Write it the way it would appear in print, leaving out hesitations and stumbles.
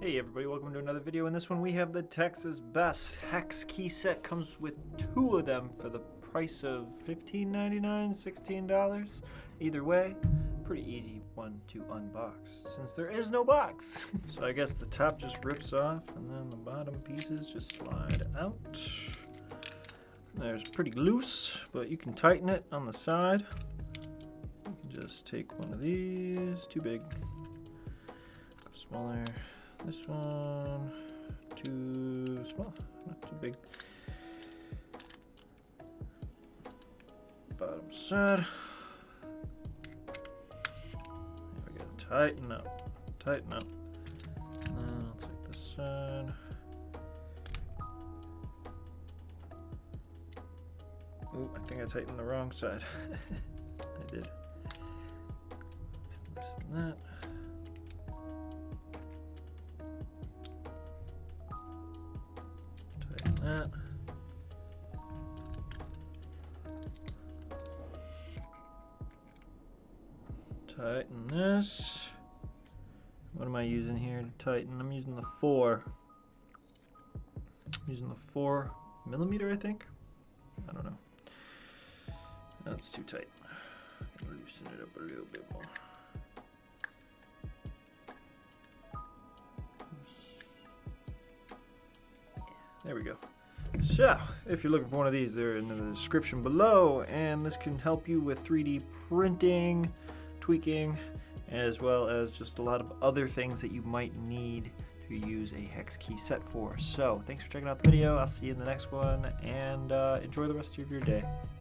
Hey everybody, welcome to another video. In this one we have the Texas Best Hex key set. Comes with 2 of them for the price of $15.99, $16. Either way, pretty easy one to unbox since there is no box. So I guess the top just rips off and then the bottom pieces just slide out. There's pretty loose, but you can tighten it on the side. You can just take one of these, too big, go smaller. This one, too small, not too big. Bottom side. There we go, tighten up, tighten up. And then I'll take this side. Oh, I think I tightened the wrong side. I did. Let's loosen that. That. Tighten this. What am I using here to tighten? I'm using the 4. I'm using the 4mm, I think. I don't know. That's too tight. Loosen it up a little bit more. There we go. So, if you're looking for one of these, they're in the description below, and this can help you with 3D printing, tweaking, as well as just a lot of other things that you might need to use a hex key set for. So, thanks for checking out the video. I'll see you in the next one, and enjoy the rest of your day.